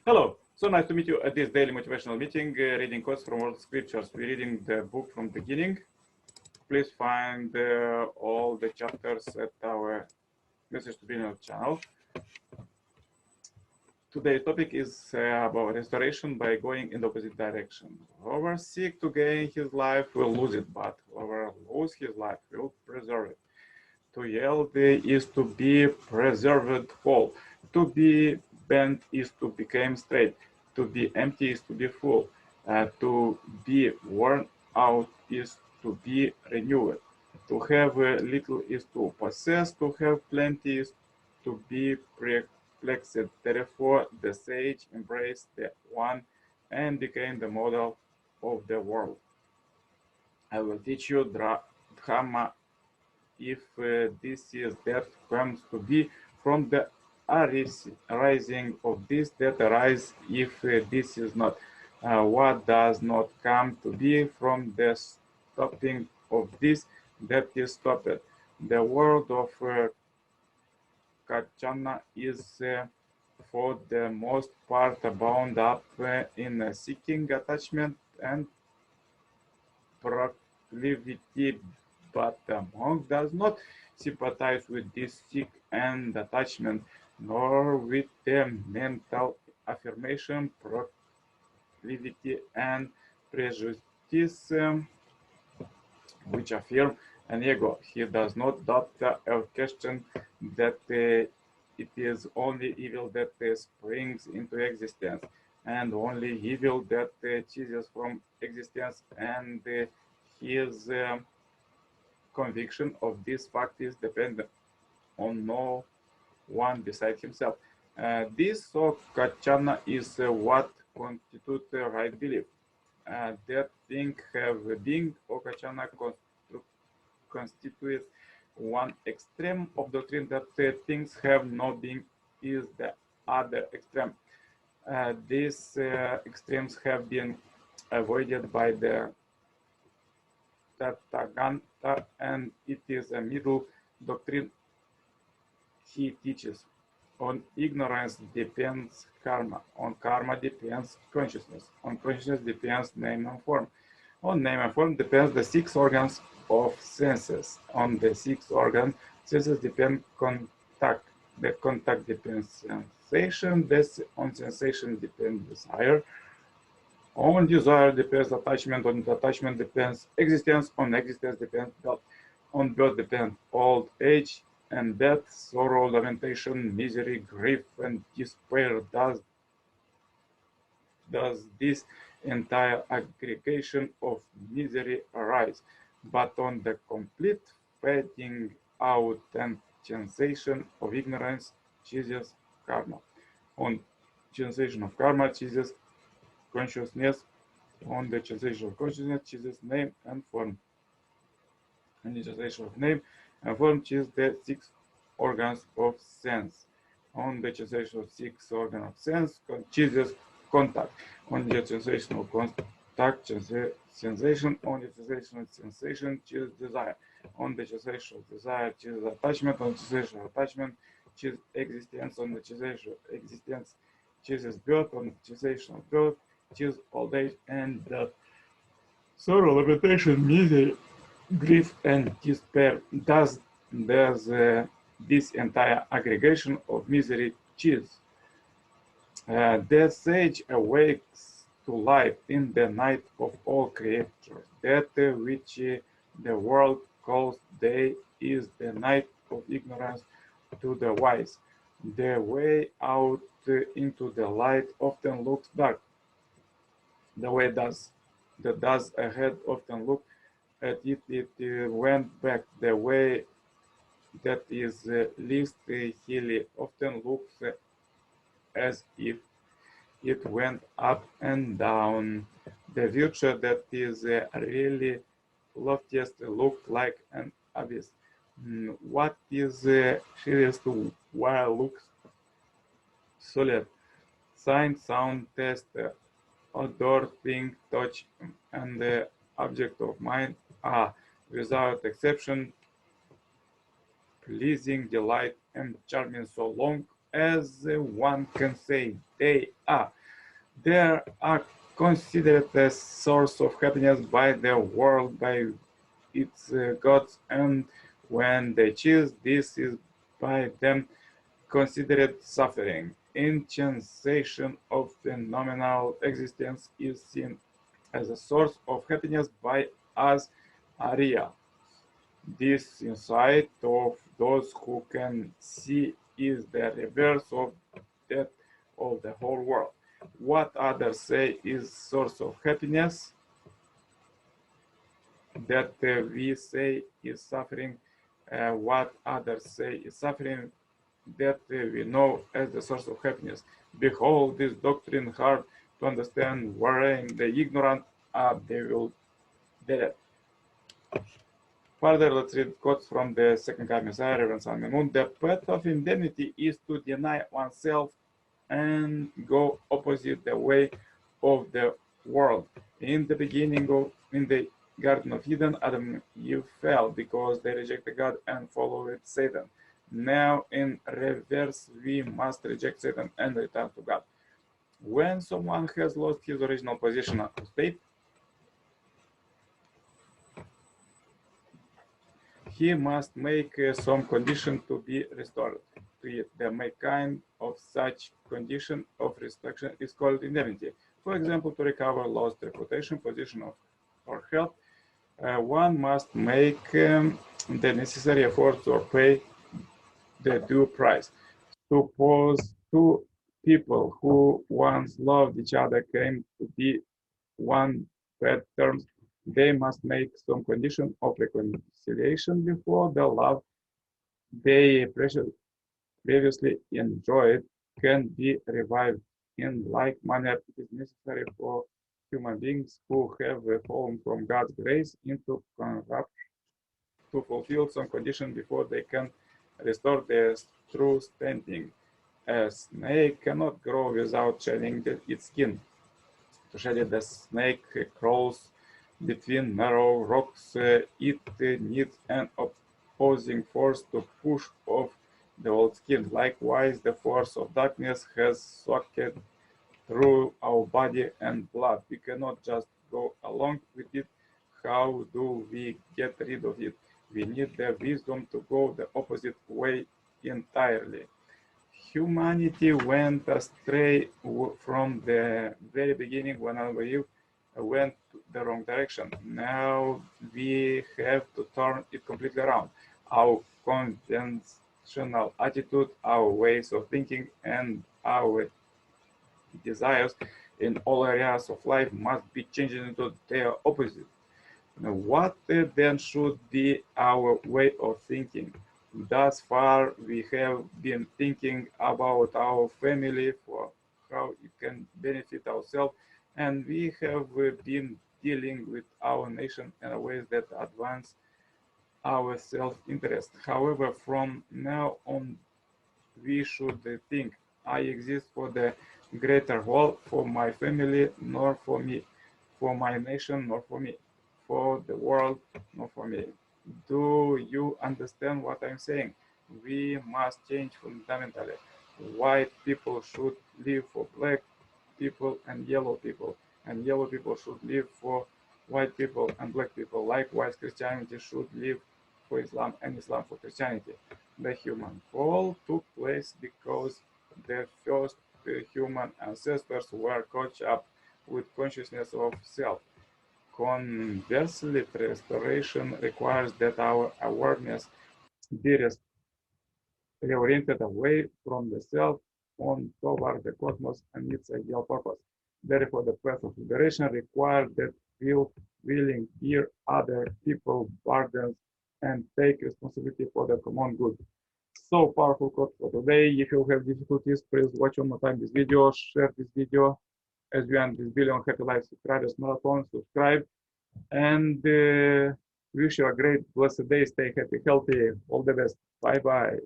Hello, so nice to meet you at this daily motivational meeting, reading quotes from world scriptures. We're reading the book from the beginning. Please find all the chapters at our Message to Billionaire channel. Today's topic is about restoration by going in the opposite direction. Whoever seeks to gain his life will lose it, but whoever loses his life will preserve it. To yield is to be preserved whole. To be bent is to become straight. To be empty is to be full. To be worn out is to be renewed. To have little is to possess. To have plenty is to be perplexed. Therefore, the sage embraced the one and became the model of the world. I will teach you Dharma if this is that comes to be from the arising of this that arise if this is not what does not come to be from the stopping of this that is stopped. The world of Kachana is for the most part bound up in seeking attachment and proclivity, but the monk does not sympathize with this seek and attachment, nor with the mental affirmation, proclivity, and prejudice which affirm an ego. He does not doubt or question that it is only evil that springs into existence, and only evil that ceases from existence, and his conviction of this fact is dependent on no one beside himself. This so Kachana is what constitutes right belief. That thing have being or Kachana constitutes one extreme of doctrine, that things have no being is the other extreme. These extremes have been avoided by the Tathagata, and it is a middle doctrine he teaches. On ignorance depends karma. On karma depends consciousness. On consciousness depends name and form. On name and form depends the six organs of senses. On the six organ senses depend contact. The contact depends sensation. On sensation depends desire. On desire depends attachment. On attachment depends existence. On existence depends birth. On birth depends old age and death, sorrow, lamentation, misery, grief, and despair. Does this entire aggregation of misery arise? But on the complete fading out and sensation of ignorance chooses karma. On sensation of karma chooses consciousness. On the sensation of consciousness chooses name and form. On the sensation of name and form chooses the six organs of sense. On the sensation of six organs of sense chooses contact. On the sensation of contact sensation. On the sensation of sensation chooses desire. On the sensation of desire chooses attachment. On the sensation of attachment chooses existence. On the sensation of existence chooses birth. On the sensation of birth chooses old age and death. Sorrow, lamentation, misery, grief, and despair. Does this entire aggregation of misery choose? The sage awakes to life in the night of all creatures. That which the world calls day is the night of ignorance to the wise. The way out into the light often looks dark. The way that does ahead often look at it, it went back. The way that is least hilly often looks as if it went up and down. The future that is really loftiest look like an abyss. What is sheerest while looks solid? Sign, sound, taste, odor, think, touch, and the object of mind are, without exception, pleasing, delight, and charming so long as one can say they are. They are considered a source of happiness by the world, by its gods, and when they choose, this is by them considered suffering. Instantiation of phenomenal existence is seen as a source of happiness by us Arya. This insight of those who can see is the reverse of that of the whole world. What others say is source of happiness, that we say is suffering, what others say is suffering, that we know as the source of happiness. Behold, this doctrine hard to understand, wherein the ignorant are they will dead. Further, let's read quotes from the second God Messiah, Reverend San Moon. The path of indemnity is to deny oneself and go opposite the way of the world. In the beginning of in the Garden of Eden, Adam and Eve fell because they rejected God and followed Satan. Now, in reverse, we must reject Satan and return to God. When someone has lost his original position of state, he must make some condition to be restored to it. The kind of such condition of restoration is called indemnity. For example, to recover lost reputation, position of, or health, one must make the necessary efforts or pay the due price. Suppose two people who once loved each other came to be one bad terms, they must make some condition of reconciliation before the love they previously enjoyed can be revived. In like manner, it is necessary for human beings who have fallen from God's grace into corruption to fulfill some condition before they can restore their true standing. A snake cannot grow without shedding its skin. To shed it, the snake crawls between narrow rocks. It needs an opposing force to push off the old skin. Likewise, the force of darkness has soaked through our body and blood. We cannot just go along with it. How do we get rid of it? We need the wisdom to go the opposite way entirely. Humanity went astray from the very beginning when we went the wrong direction. Now we have to turn it completely around. Our conventional attitude, our ways of thinking, and our desires in all areas of life must be changed into their opposite. Now, what then should be our way of thinking? Thus far, we have been thinking about our family for how it can benefit ourselves, and we have been dealing with our nation in ways that advance our self-interest. However, from now on, we should think, I exist for the greater whole, for my family, nor for me, for my nation, nor for me, for the world, nor for me. Do you understand what I'm saying? We must change fundamentally. White people should live for black people and yellow people should live for white people and black people. Likewise, Christianity should live for Islam and Islam for Christianity. The human fall took place because the first human ancestors were caught up with consciousness of self. Conversely, restoration requires that our awareness be reoriented away from the self on toward the cosmos and its ideal purpose. Therefore, the path of liberation requires that willing hear other people's burdens and take responsibility for the common good. So powerful quote for today. If you have difficulties, please watch one more time this video, share this video as we end this billion happy life subscribers marathon, subscribe, and wish you a great blessed day. Stay happy, healthy. All the best. Bye bye.